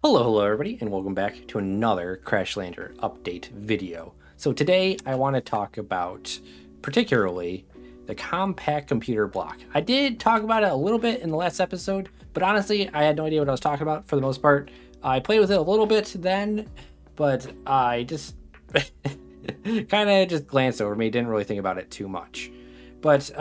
Hello everybody, and welcome back to another Crashlander update video. So today I want to talk about particularly the compact computer block. I did talk about it a little bit in the last episode, but honestly I had no idea what I was talking about for the most part. I played with it a little bit then, but I just kind of just glanced over me, didn't really think about it too much. But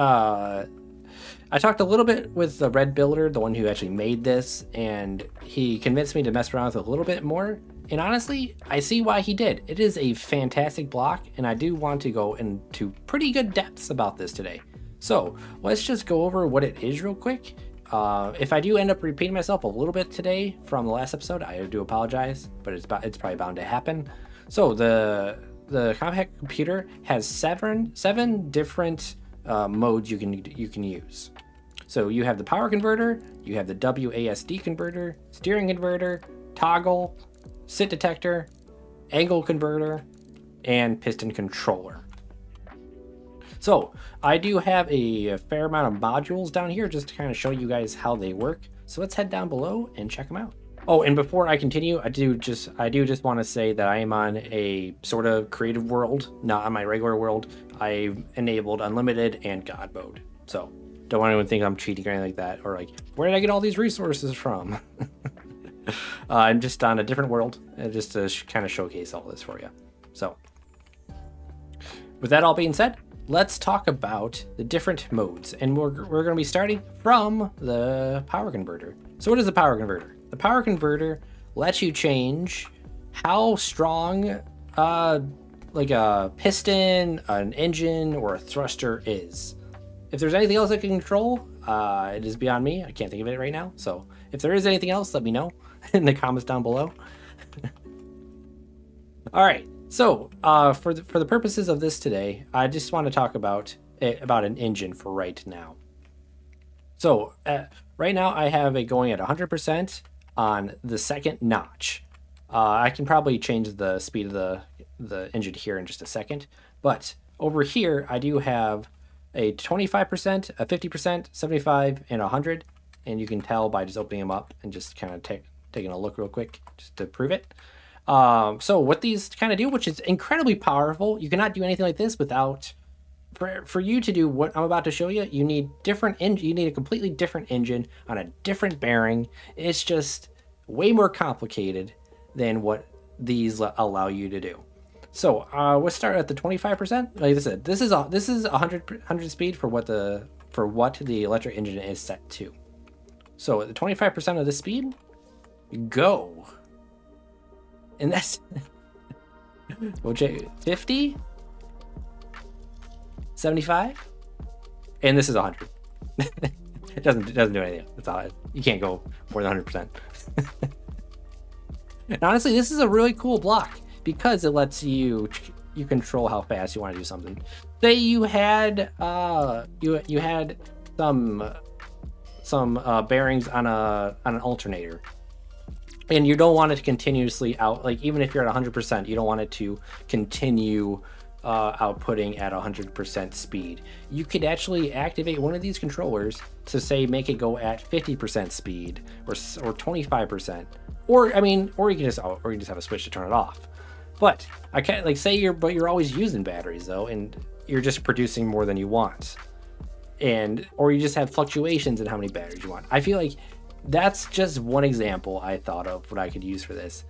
I talked a little bit with the Red Builder, the one who actually made this, and he convinced me to mess around with it a little bit more. And honestly, I see why he did. It is a fantastic block, and I do want to go into pretty good depths about this today. So let's just go over what it is real quick. If I do end up repeating myself a little bit today from the last episode, I do apologize, but it's probably bound to happen. So the compact computer has seven different modes you can use. So you have the power converter, you have the WASD converter, steering converter, toggle, sit detector, angle converter, and piston controller. So I do have a fair amount of modules down here just to kind of show you guys how they work. So let's head down below and check them out. Oh, and before I continue, I do just want to say that I am on a sort of creative world, not on my regular world. I've enabled unlimited and God mode. So don't want anyone to think I'm cheating or anything like that, or like, where did I get all these resources from? I'm just on a different world, just to kind of showcase all this for you. So with that all being said, let's talk about the different modes, and we're going to be starting from the power converter. So what is the power converter? The power converter lets you change how strong like a piston, an engine, or a thruster is. If there's anything else I can control, it is beyond me. I can't think of it right now. So if there is anything else, let me know in the comments down below. All right. So for the purposes of this today, I just want to talk about an engine for right now. So right now I have it going at 100% on the second notch. I can probably change the speed of the engine here in just a second, but over here I do have a 25%, a 50%, 75, and 100, and you can tell by just opening them up and just kind of taking a look real quick just to prove it. So what these kind of do, which is incredibly powerful, you cannot do anything like this without, for you to do what I'm about to show you, you need you need a completely different engine on a different bearing. It's just way more complicated than what these allow you to do. So let's start at the 25%. Like I said, this is 100 speed for what the electric engine is set to. So at the 25% of the speed, go. And that's 50, 75, and this is 100. It doesn't do anything. That's all. You can't go more than 100%. And honestly, this is a really cool block because it lets you control how fast you want to do something. Say you had you had some bearings on an alternator, and you don't want it to continuously like even if you're at 100%, you don't want it to continue outputting at 100% speed. You could actually activate one of these controllers to say make it go at 50% speed or 25%, or you can just have a switch to turn it off. But I can't, like, say you're always using batteries though, and you're just producing more than you want, or you just have fluctuations in how many batteries you want. I feel like that's just one example I thought of what I could use for this.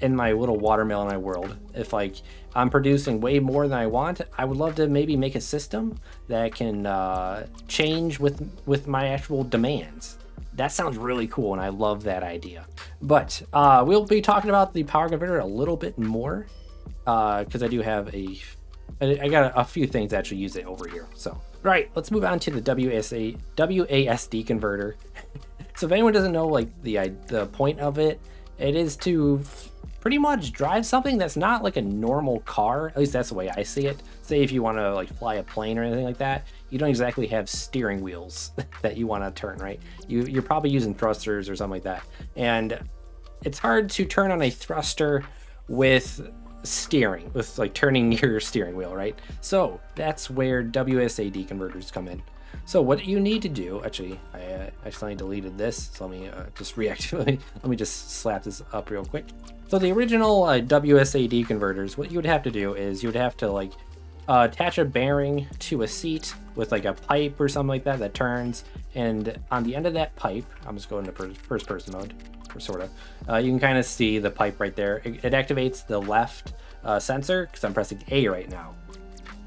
In my little watermelon world, if like I'm producing way more than I want, I would love to maybe make a system that can change with my actual demands. That sounds really cool, and I love that idea. But we'll be talking about the power converter a little bit more because I do have I got a few things that actually use it over here. So right, let's move on to the WASD converter. So if anyone doesn't know, like the point of it, it is to pretty much drive something that's not like a normal car. At least that's the way I see it. Say if you want to like fly a plane or anything like that, you don't exactly have steering wheels that you want to turn, right? You're probably using thrusters or something like that. And it's hard to turn on a thruster with like turning your steering wheel, right? So that's where WASD converters come in. So what you need to do, actually, I accidentally deleted this, so let me just reactivate. Let me just slap this up real quick. So the original WSAD converters, what you would have to do is you would have to like attach a bearing to a seat with like a pipe or something like that that turns, and on the end of that pipe, I'm just going to first person mode, sort of. You can kind of see the pipe right there. It activates the left sensor because I'm pressing A right now,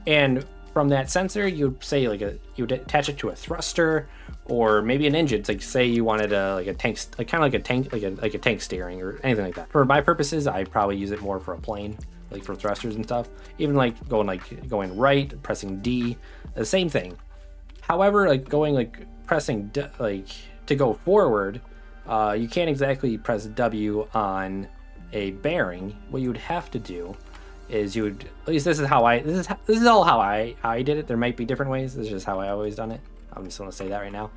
and from that sensor, you'd say like you would attach it to a thruster or maybe an engine. It's like say you wanted a tank, like kind of like a tank, like a tank steering or anything like that. For my purposes, I probably use it more for a plane, like for thrusters and stuff. Even like going right, pressing D, the same thing. However, like pressing like to go forward, you can't exactly press W on a bearing. What you would have to do is you would, at least this is all how I did it. There might be different ways. This is just how I always done it. I'm just gonna say that right now.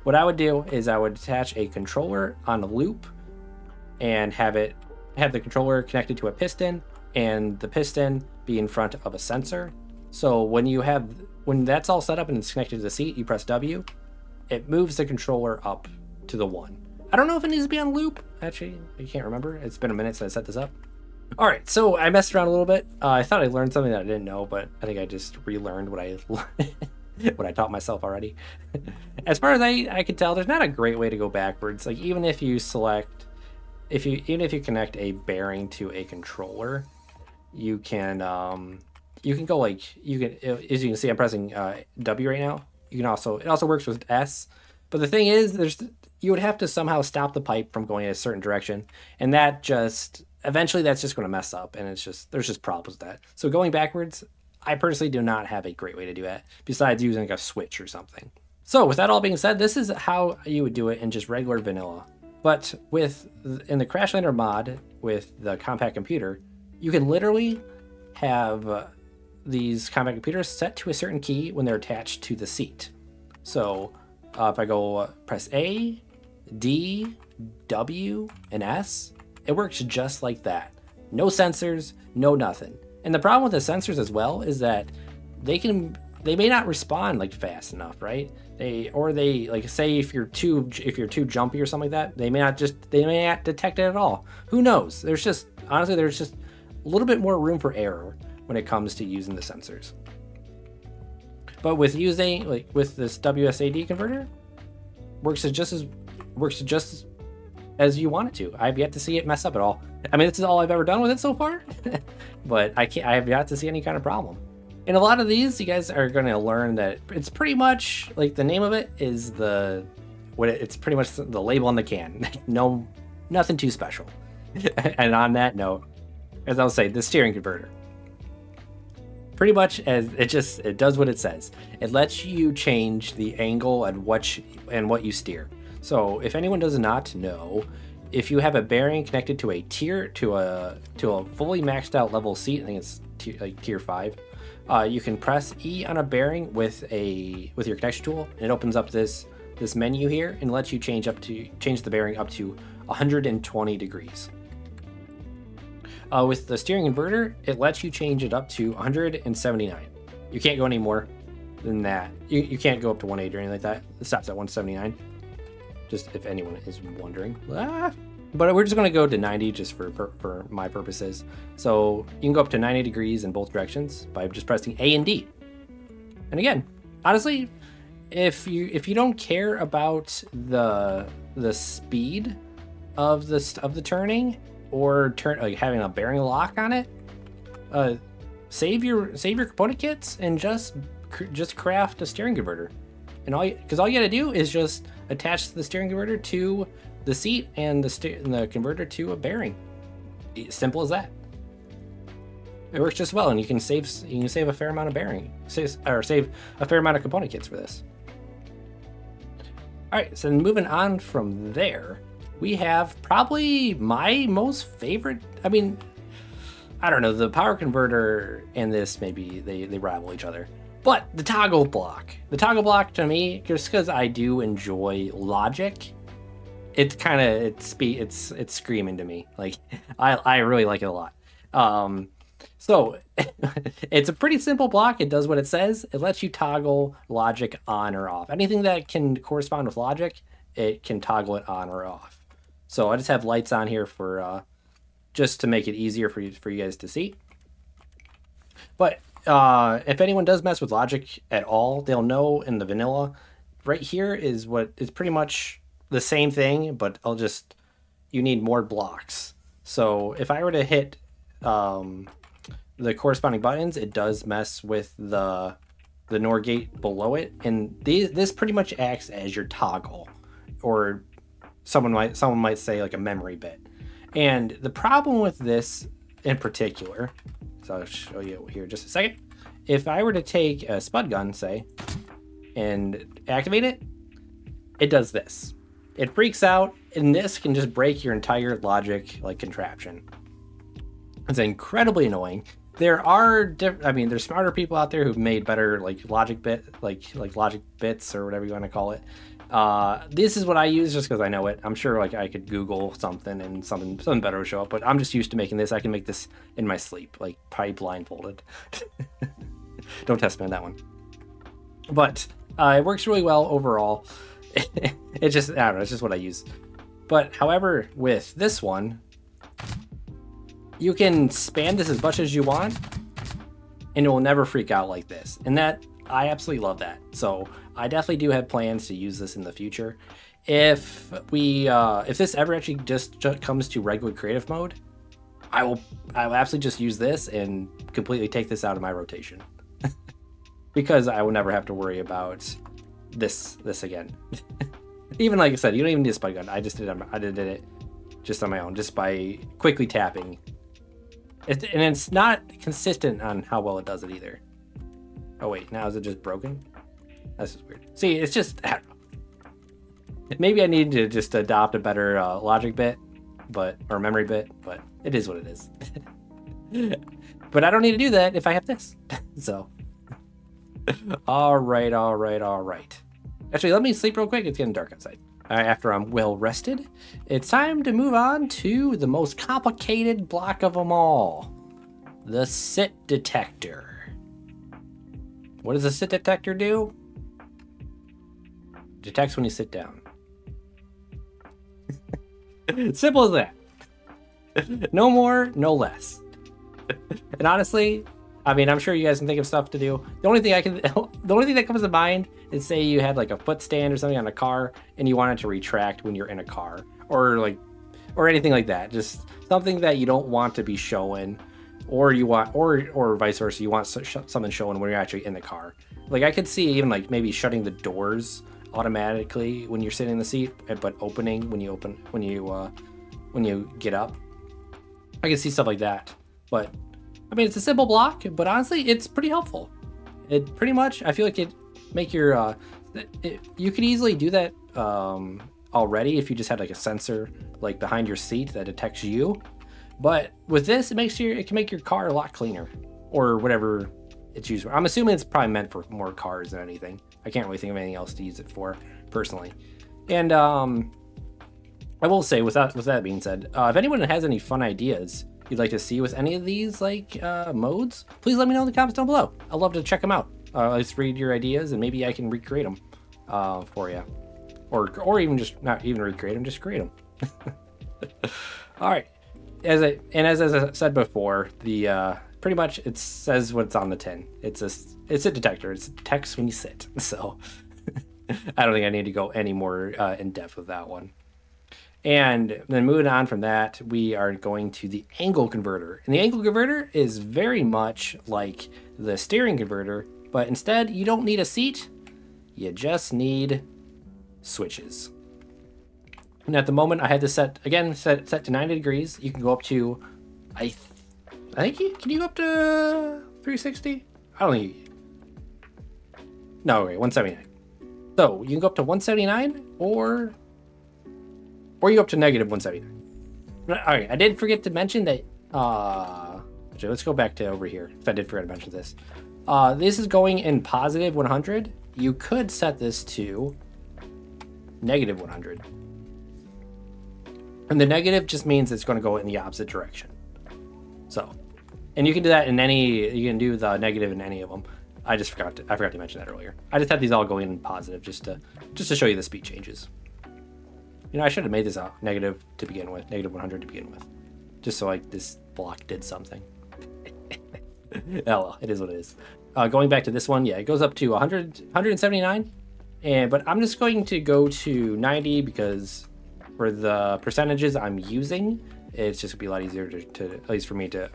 What I would do is I would attach a controller on a loop and have the controller connected to a piston and the piston be in front of a sensor. So when that's all set up and it's connected to the seat, you press W, it moves the controller up to the 1. I don't know if it needs to be on loop. Actually, I can't remember. It's been a minute since I set this up. All right, so I messed around a little bit. I thought I learned something that I didn't know, but I think I just relearned what I taught myself already. As far as I could tell, there's not a great way to go backwards. Like even if you connect a bearing to a controller, you can go like as you can see, I'm pressing W right now. It also works with S, but the thing is, you would have to somehow stop the pipe from going in a certain direction, and eventually that's just going to mess up, and there's just problems with that. So going backwards, I personally do not have a great way to do it besides using like a switch or something. So with that all being said, this is how you would do it in just regular vanilla. But in the Crashlander mod with the compact computer, you can literally have these compact computers set to a certain key when they're attached to the seat. So if I go press A, D, W, and S, it works just like that. No sensors, no nothing. And the problem with the sensors as well is that they may not respond like fast enough, right? They like say if you're too jumpy or something like that, they may not detect it at all. Who knows? There's just a little bit more room for error when it comes to using the sensors. But with this WSAD converter, works just as you want it to. I've yet to see it mess up at all. I mean, this is all I've ever done with it so far, but I have yet to see any kind of problem. In a lot of these, you guys are going to learn that it's pretty much like the name of it is it's pretty much the label on the can. Nothing too special. And on that note, as I'll say, the steering converter. Pretty much it does what it says. It lets you change the angle and what you steer. So if anyone does not know, if you have a bearing connected to a fully maxed out level seat, I think it's tier 5, you can press E on a bearing with your connection tool, and it opens up this menu here and lets you change the bearing up to 120 degrees. With the steering inverter, it lets you change it up to 179. You can't go any more than that. You can't go up to 180 or anything like that. It stops at 179. Just if anyone is wondering. But we're just going to go to 90 just for my purposes. So you can go up to 90 degrees in both directions by just pressing A and D. And again, honestly, if you don't care about the speed of the turning or having a bearing lock on it, save your component kits and just craft a steering converter. And because all you gotta do is just attach the steering converter to the seat and the converter to a bearing. Simple as that. It works just well, and you can save a fair amount of save a fair amount of component kits for this. All right, so moving on from there, we have probably my most favorite. I mean, I don't know, the power converter and this, maybe they rival each other. But the toggle block. The toggle block to me, just because I do enjoy logic, it's kind of it's screaming to me. Like I really like it a lot. So it's a pretty simple block. It does what it says. It lets you toggle logic on or off. Anything that can correspond with logic, it can toggle it on or off. So I just have lights on here for just to make it easier for you guys to see. But if anyone does mess with logic at all, they'll know in the vanilla, right here is what is pretty much the same thing, but you need more blocks. So if I were to hit the corresponding buttons, it does mess with the NOR gate below it, and this pretty much acts as your toggle, or someone might say like a memory bit. And the problem with this in particular, so I'll show you here in just a second. If I were to take a spud gun, say, and activate it, it does this. It freaks out, and this can just break your entire logic like contraption. It's incredibly annoying. There are there's smarter people out there who've made better like logic bits or whatever you want to call it. This is what I use just because I know it. I'm sure like I could Google something and something better will show up, but I'm just used to making this. I can make this in my sleep, like probably blindfolded. Don't test me on that one. But it works really well overall. It's just, I don't know, it's just what I use. But however, with this one, you can span this as much as you want, and it will never freak out like this. And that, I absolutely love that. So I definitely do have plans to use this in the future. If this ever actually just comes to regular creative mode, I will absolutely just use this and completely take this out of my rotation. Because I will never have to worry about this again. Even like I said, you don't even need a spud gun. I did it just on my own, just by quickly tapping. And it's not consistent on how well it does it either. Oh wait, now is it just broken? That's just weird. See, it's just, I don't know. Maybe I need to just adopt a better logic bit, or memory bit, but it is what it is. But I don't need to do that if I have this. So, all right. Actually, let me sleep real quick. It's getting dark outside. All right, after I'm well rested, it's time to move on to the most complicated block of them all, the sit detector. What does the sit detector do? It detects when you sit down. Simple as that. No more, no less. And honestly, I mean, I'm sure you guys can think of stuff to do. The only thing that comes to mind is, say you had like a foot stand or something on a car and you want it to retract when you're in a car, or anything like that. Just something that you don't want to be showing, or you want, or vice versa, you want something showing when you're actually in the car. Like I could see even like maybe shutting the doors automatically when you're sitting in the seat, but opening when you get up. I can see stuff like that. But I mean, it's a simple block, but honestly, it's pretty helpful. It pretty much, I feel like it make your, you could easily do that already if you just had like a sensor like behind your seat that detects you. But with this, it can make your car a lot cleaner, or whatever it's used for. I'm assuming it's probably meant for more cars than anything. I can't really think of anything else to use it for personally. And I will say, with that being said, if anyone has any fun ideas you'd like to see with any of these like modes, please let me know in the comments down below. I'd love to check them out. Let's read your ideas and maybe I can recreate them for you, or even just not even recreate them, just create them. All right, as I said before, the pretty much it says what's on the tin. It's a detector. It detects when you sit. So I don't think I need to go any more in depth with that one. And then moving on from that, we are going to the angle converter. And the angle converter is very much like the steering converter, but instead you don't need a seat, you just need switches. And at the moment I had this set to 90 degrees. You can go up to, I think can you go up to 360? I don't think no, wait, 179. So you can go up to 179 or you go up to negative 179. All right, I did forget to mention that, actually, let's go back to over here, if I did forget to mention this. This is going in positive 100. You could set this to negative 100. And the negative just means it's going to go in the opposite direction. So, And you can do that in any, you can do the negative in any of them. I forgot to mention that earlier. I just had these all going in positive just to show you the speed changes. You know, I should have made this a negative to begin with, negative 100 to begin with, just so like this block did something. Oh well, it is what it is. Going back to this one, yeah, it goes up to 179, but I'm just going to go to 90 because for the percentages I'm using, it's just gonna be a lot easier to at least for me to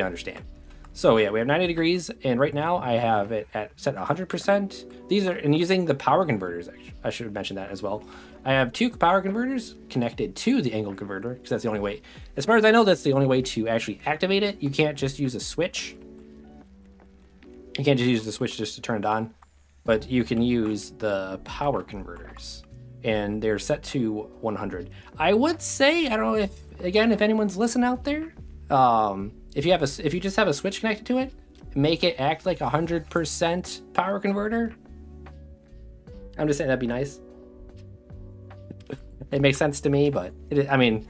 understand. So yeah, we have 90 degrees, and right now I have it set 100%. These are, and using the power converters, actually, I should have mentioned that as well. I have 2 power converters connected to the angle converter, because that's the only way. As far as I know, that's the only way to actually activate it. You can't just use a switch. You can't just use the switch just to turn it on, but you can use the power converters, and they're set to 100. I would say, I don't know if anyone's listening out there, if you just have a switch connected to it, make it act like 100% power converter. I'm just saying that'd be nice. It makes sense to me, but I mean,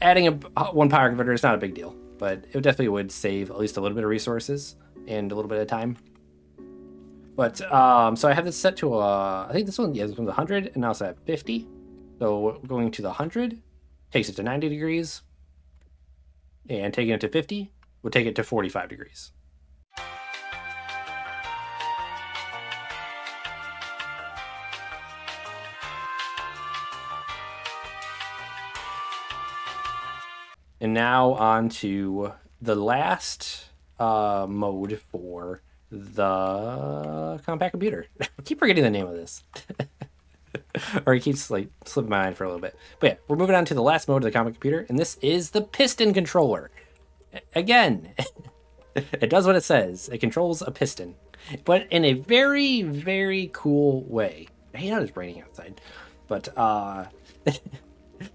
adding one power converter is not a big deal, but it definitely would save at least a little bit of resources and a little bit of time. But so I have this set to I think this one, yeah, this one's 100, and now it's at 50. So going to the 100 takes it to 90 degrees, and taking it to 50 would take it to 45 degrees. And now on to the last mode for the compact computer. I keep forgetting the name of this. Or it keeps like slipping my mind for a little bit. But yeah, we're moving on to the last mode of the compact computer, and this is the piston controller. Again, it does what it says. It controls a piston, but in a very, very cool way. I hate how it's raining outside. But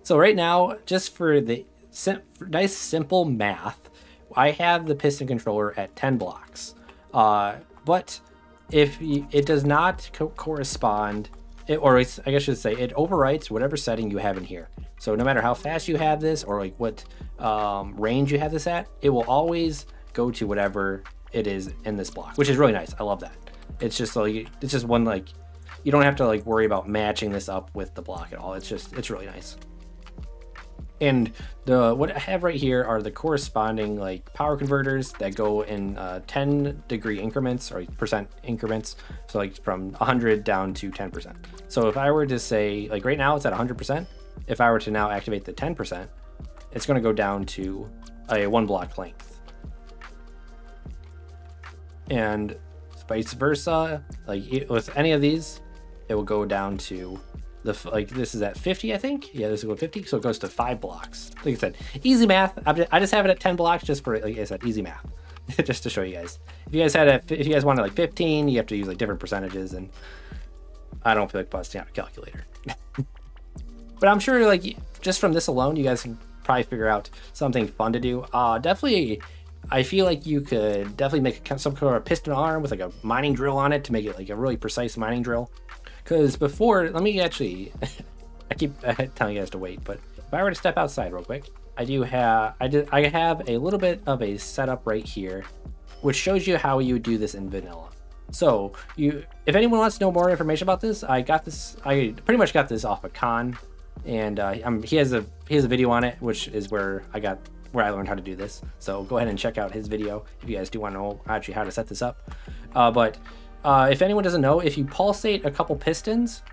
so right now, just for the nice simple math, I have the piston controller at 10 blocks. But if it does not correspond, I guess I should say, it overwrites whatever setting you have in here. So no matter how fast you have this, or like what range you have this at, it will always go to whatever it is in this block, which is really nice. I love that. It's just like, it's just one, like, you don't have to like worry about matching this up with the block at all. It's really nice. And what I have right here are the corresponding like power converters that go in 10 degree increments, or percent increments. So like from 100 down to 10%. So if I were to say, like right now it's at 100%. If I were to now activate the 10%, it's going to go down to a 1 block length. And vice versa, like with any of these, it will go down to this is at 50, I think. Yeah, this will go 50, so it goes to 5 blocks. Like I said, easy math. I just have it at 10 blocks just for, like I said, easy math, just to show you guys. If you guys wanted like 15, you have to use like different percentages, and I don't feel like busting out a calculator. But I'm sure, like, just from this alone, you guys can probably figure out something fun to do. Definitely, I feel like you could definitely make some kind of piston arm with like a mining drill on it to make it like a really precise mining drill. Because before, let me actually, I keep telling you guys to wait, but if I were to step outside real quick, I have a little bit of a setup right here, which shows you how you do this in vanilla. So if anyone wants to know more information about this, I pretty much got this off of Khan, and he has a video on it, which is where I learned how to do this. So go ahead and check out his video if you guys do want to know actually how to set this up. But if anyone doesn't know, if you pulsate a couple pistons,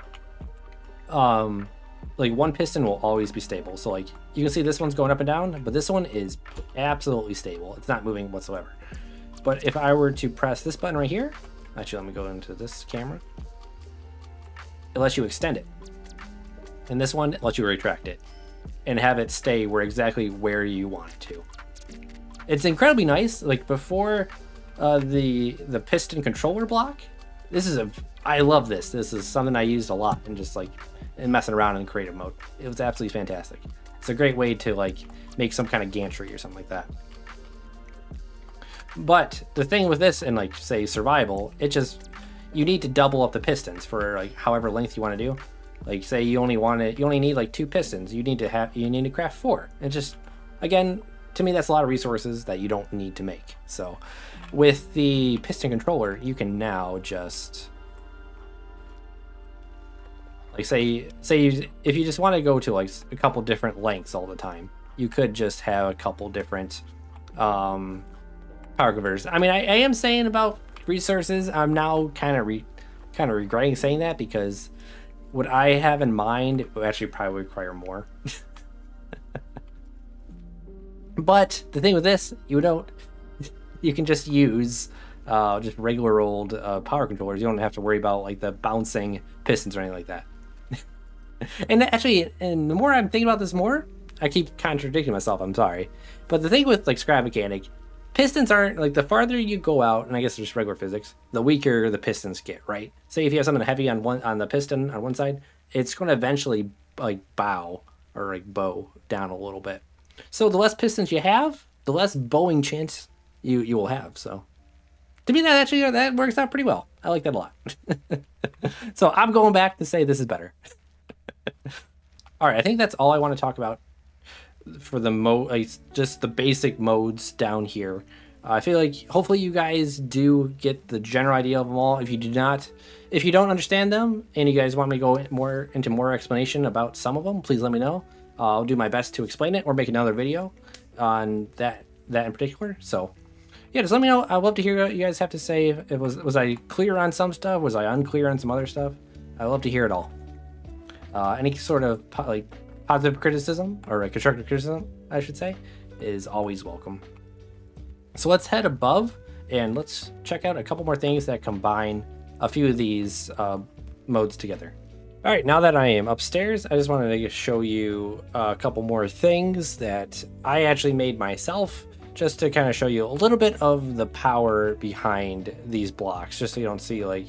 like one piston will always be stable. So like you can see this one's going up and down, but this one is absolutely stable. It's not moving whatsoever. But if I were to press this button right here, actually let me go into this camera, it lets you extend it. And this one lets you retract it and have it stay exactly where you want it to. It's incredibly nice. Like before the piston controller block, I love this. This is something I used a lot and just like messing around in creative mode. It was absolutely fantastic. It's a great way to like make some kind of gantry or something like that. But the thing with this and like say survival, you need to double up the pistons for like however length you want to do. Like say you only need like 2 pistons. You need to craft 4. And just, again, to me, that's a lot of resources that you don't need to make. So with the piston controller, you can now just, like, say if you just want to go to like a couple different lengths all the time, you could just have a couple different power converters. I mean, I am saying about resources, I'm now kind of regretting saying that, because what I have in mind would actually probably require more. But the thing with this, you can just use just regular old power controllers. You don't have to worry about like the bouncing pistons or anything like that. And actually, and the more I'm thinking about this more, I keep contradicting myself, I'm sorry. But the thing with like scrap mechanic, pistons aren't, like, the farther you go out, and I guess it's just regular physics, the weaker the pistons get, right? Say if you have something heavy on the piston on one side, it's going to eventually like bow or like bow down a little bit. So the less pistons you have, the less bowing chance you will have. So to me, that works out pretty well. I like that a lot. So I'm going back to say this is better. All right, I think that's all I want to talk about for the just the basic modes down here. I feel like hopefully you guys do get the general idea of them all. If you don't understand them and you guys want me to go into more explanation about some of them, please let me know. I'll do my best to explain it or make another video on that in particular. So yeah, just let me know. I'd love to hear what you guys have to say. Was I clear on some stuff? Was I unclear on some other stuff? I'd love to hear it all. Any sort of like positive criticism or constructive criticism, I should say, is always welcome. So let's head above and let's check out a couple more things that combine a few of these modes together. All right, now that I am upstairs, I just wanted to show you a couple more things that I actually made myself, just to kind of show you a little bit of the power behind these blocks, just so you don't see like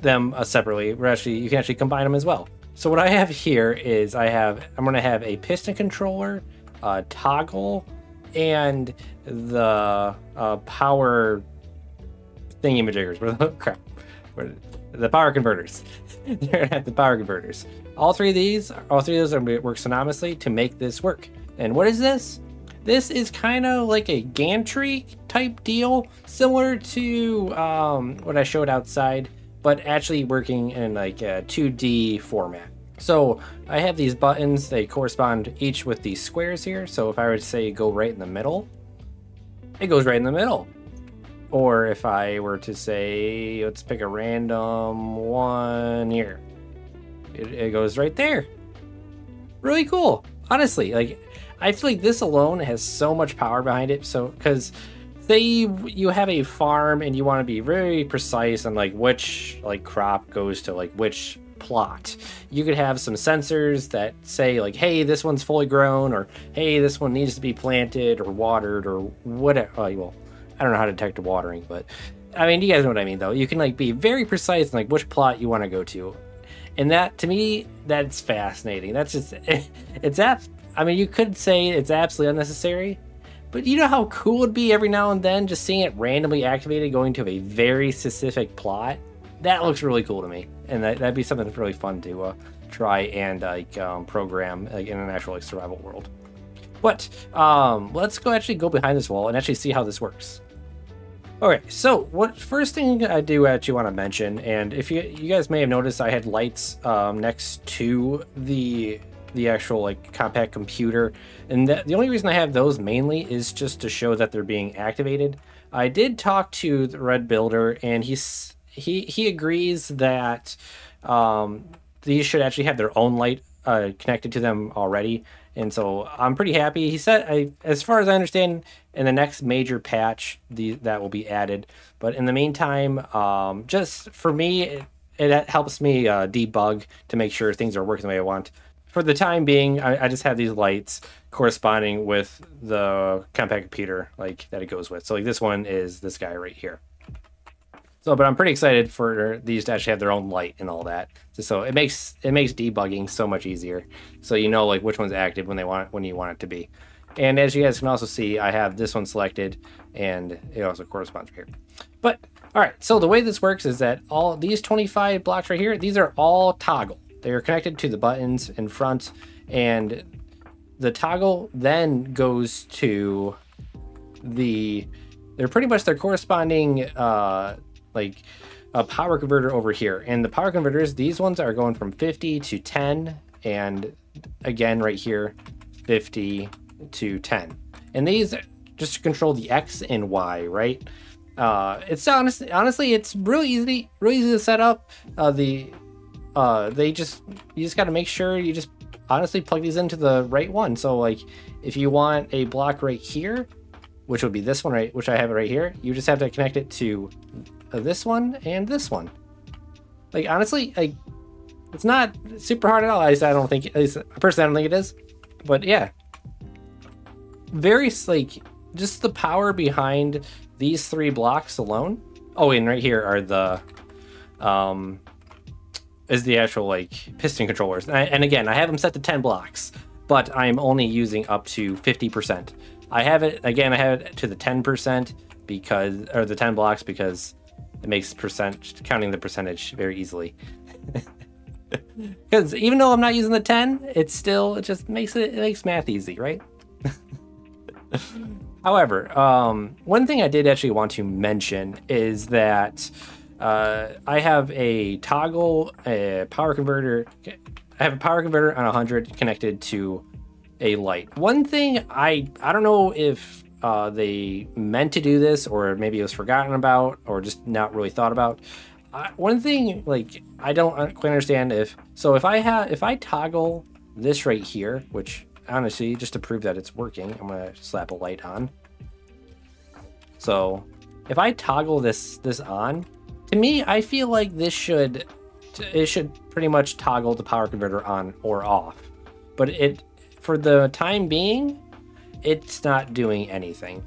them separately. You can actually combine them as well. So what I have here is I'm going to have a piston controller, toggle, and the power thingy-majiggers. The power converters. They're going to have the power converters. All three of those are going to work synonymously to make this work. And what is this? This is kind of like a gantry type deal, similar to what I showed outside, but actually working in like a 2D format. So I have these buttons, they correspond each with these squares here. So if I were to say go right in the middle, it goes right in the middle. Or if I were to say, let's pick a random one here, it goes right there. Really cool. Honestly, like, I feel like this alone has so much power behind it. So, because say you have a farm and you want to be very precise on like which like crop goes to like which plot, you could have some sensors that say like, hey, this one's fully grown, or hey, this one needs to be planted or watered or whatever. Well, I don't know how to detect watering, but I mean, you guys know what I mean though. You can like be very precise in like which plot you want to go to. And that, to me, that's fascinating. That's just, I mean, you could say it's absolutely unnecessary, but you know how cool it'd be every now and then just seeing it randomly activated going to a very specific plot? That looks really cool to me. And that'd be something that's really fun to try and like program like, in an actual like survival world. But let's go behind this wall and actually see how this works. Okay, so first thing I do actually want to mention, and if you guys may have noticed, I had lights next to the actual like compact computer, and the only reason I have those mainly is just to show that they're being activated. I did talk to the Red Builder, and he agrees that these should actually have their own light connected to them already. And so I'm pretty happy. He said, as far as I understand, in the next major patch, that will be added. But in the meantime, just for me, it helps me debug to make sure things are working the way I want. For the time being, I just have these lights corresponding with the compact computer like that it goes with. So like this one is this guy right here. So, but I'm pretty excited for these to actually have their own light and all that. So it makes debugging so much easier. So you know like which one's active when you want it to be. And as you guys can also see, I have this one selected, and it also corresponds here. But all right, so the way this works is that all these 25 blocks right here, these are all toggle. They are connected to the buttons in front, and the toggle then goes to they're pretty much their corresponding like a power converter over here. And the power converters, these ones are going from 50 to 10, and again right here 50 to 10. And these just control the X and Y, right? It's honestly it's really easy to set up. You just got to make sure you just honestly plug these into the right one. So like if you want a block right here, which would be this one, right, which I have it right here, you just have to connect it to this one and this one. Like honestly, like it's not super hard at all. At least I don't think, at least personally I don't think it is. But yeah, very like just the power behind these 3 blocks alone. Oh, and right here are the is the actual like piston controllers. And again, I have them set to 10 blocks, but I'm only using up to 50%. I have it to the 10% because, or the 10 blocks, because it makes counting the percentage very easily. Because even though I'm not using the 10, it just makes math easy, right? However, one thing I did actually want to mention is that I have a power converter. I have a power converter on 100 connected to a light. One thing I don't know if they meant to do this, or maybe it was forgotten about, or just not really thought about. One thing, like, I don't quite understand if I toggle this right here, which honestly, just to prove that it's working, I'm gonna slap a light on. So if I toggle this on, to me, I feel like it should pretty much toggle the power converter on or off. But for the time being, it's not doing anything.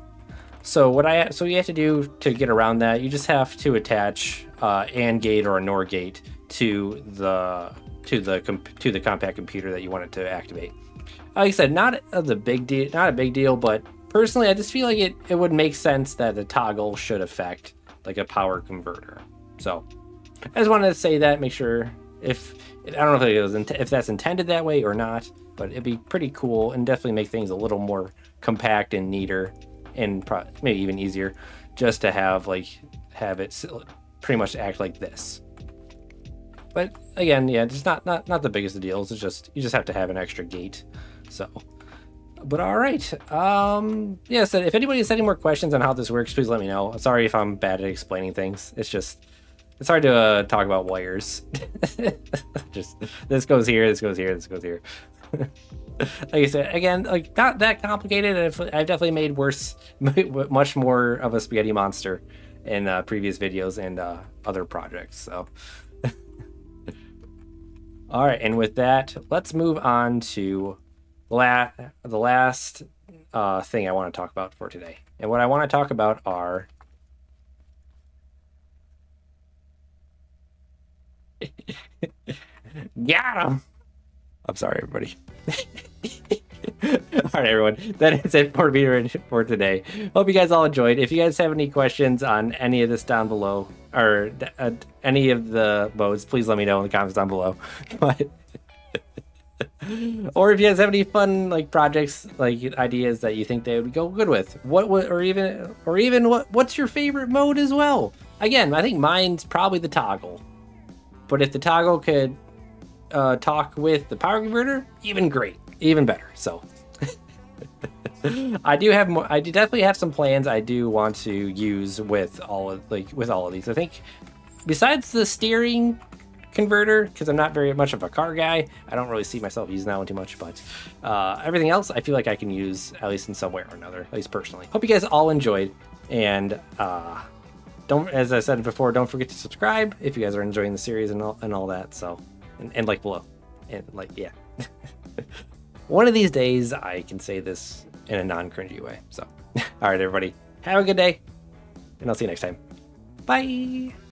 So so you have to do to get around that, you just have to attach AND gate or a NOR gate to the compact computer that you want it to activate. Like I said, not a big deal, but personally, I just feel like it would make sense that the toggle should affect like a power converter. So I just wanted to say that, make sure I don't know if that's intended that way or not, but it'd be pretty cool and definitely make things a little more compact and neater, and maybe even easier just to have it pretty much act like this. But again, yeah, it's not the biggest of deals. It's just you just have to have an extra gate. So, but all right. Yeah. So if anybody has any more questions on how this works, please let me know. Sorry if I'm bad at explaining things. It's hard to talk about wires. Just this goes here, this goes here, this goes here. Like I said, again, like not that complicated. I've definitely made much more of a spaghetti monster in previous videos and other projects. So, all right, and with that, let's move on to the last thing I want to talk about for today. And what I want to talk about are got him. I'm sorry, everybody. All right, everyone. That is it for me for today. Hope you guys all enjoyed. If you guys have any questions on any of this down below, or any of the modes, please let me know in the comments down below. But or if you guys have any fun like projects, like ideas that you think they would go good with, or even what's your favorite mode as well? Again, I think mine's probably the toggle. But if the toggle could talk with the power converter, even great, even better. So I do definitely have some plans I do want to use with all of these. I think besides the steering converter, because I'm not very much of a car guy, I don't really see myself using that one too much, but everything else I feel like I can use at least in some way or another, at least personally. Hope you guys all enjoyed, and as I said before, don't forget to subscribe if you guys are enjoying the series and all that. So, and like below, and like, yeah. One of these days I can say this in a non-cringy way. So, all right, everybody, have a good day, and I'll see you next time. Bye.